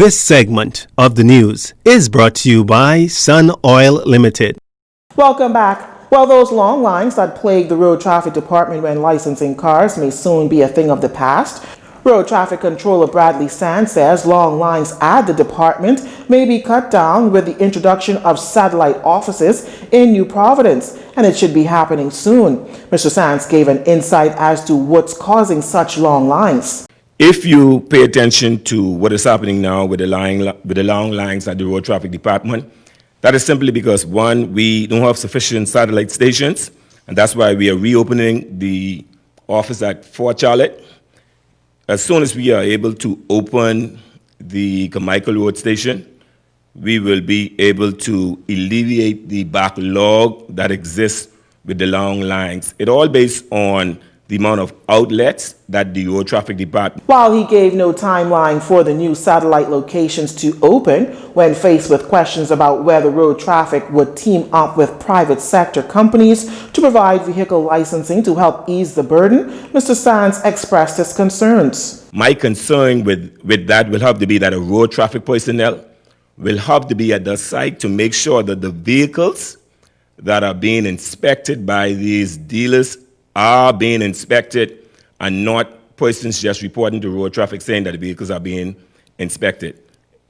This segment of the news is brought to you by Sun Oil Limited. Welcome back. Well, those long lines that plague the road traffic department when licensing cars may soon be a thing of the past. Road traffic controller Bradley Sand says long lines at the department may be cut down with the introduction of satellite offices in New Providence, and it should be happening soon. Mr. Sands gave an insight as to what's causing such long lines. If you pay attention to what is happening now with the long lines at the road traffic department, that is simply because, one, we don't have sufficient satellite stations, and that's why we are reopening the office at Fort Charlotte. As soon as we are able to open the Carmichael Road station, we will be able to alleviate the backlog that exists with the long lines. It all based on the amount of outlets that the road traffic department. While he gave no timeline for the new satellite locations to open, when faced with questions about whether road traffic would team up with private sector companies to provide vehicle licensing to help ease the burden, Mr. Sands expressed his concerns. My concern with that will have to be that a road traffic personnel will have to be at the site to make sure that the vehicles that are being inspected by these dealers are being inspected and not persons just reporting to road traffic saying that the vehicles are being inspected.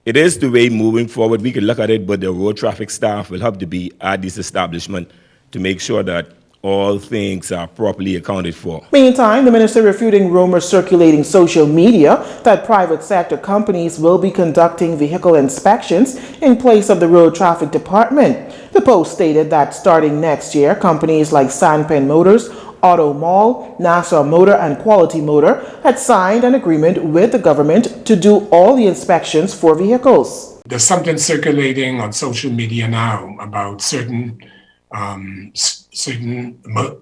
It is the way moving forward. We can look at it, but the road traffic staff will have to be at this establishment to make sure that all things are properly accounted for. Meantime, the minister refuting rumors circulating social media that private sector companies will be conducting vehicle inspections in place of the road traffic department. The Post stated that starting next year, companies like Sandpen Motors, Auto Mall, Nassau Motor, and Quality Motor had signed an agreement with the government to do all the inspections for vehicles. There's something circulating on social media now about certain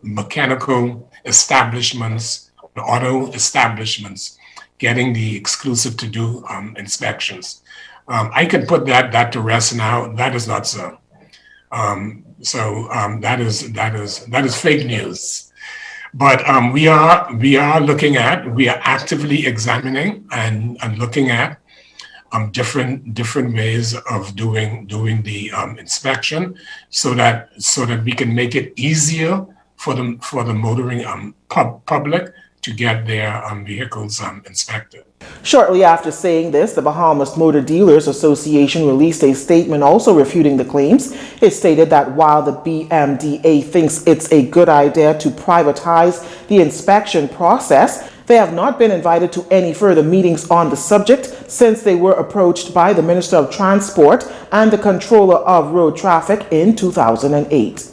mechanical establishments, auto establishments, getting the exclusive to do inspections. I can put that to rest now. That is not so. That is fake news. But we are actively examining and looking at different ways of doing the inspection, so that we can make it easier for the motoring public to get their vehicles inspected. Shortly after saying this, the Bahamas Motor Dealers Association released a statement also refuting the claims. It stated that while the BMDA thinks it's a good idea to privatize the inspection process, they have not been invited to any further meetings on the subject since they were approached by the Minister of Transport and the Controller of Road Traffic in 2008.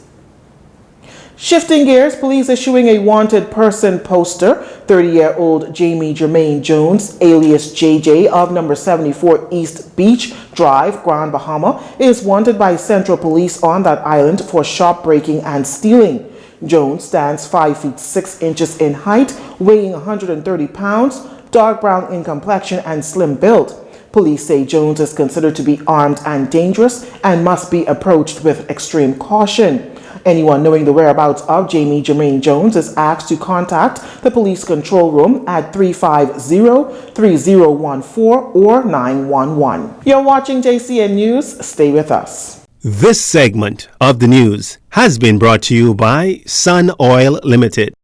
Shifting gears, police issuing a wanted person poster. 30-year-old Jamie Jermaine Jones, alias JJ, of number 74 East Beach Drive, Grand Bahama, is wanted by Central Police on that island for shop breaking and stealing. Jones stands 5 feet 6 inches in height, weighing 130 pounds, dark brown in complexion and slim build. Police say Jones is considered to be armed and dangerous and must be approached with extreme caution. Anyone knowing the whereabouts of Jamie Jermaine Jones is asked to contact the police control room at 350-3014 or 911. You're watching JCN News. Stay with us. This segment of the news has been brought to you by Sun Oil Limited.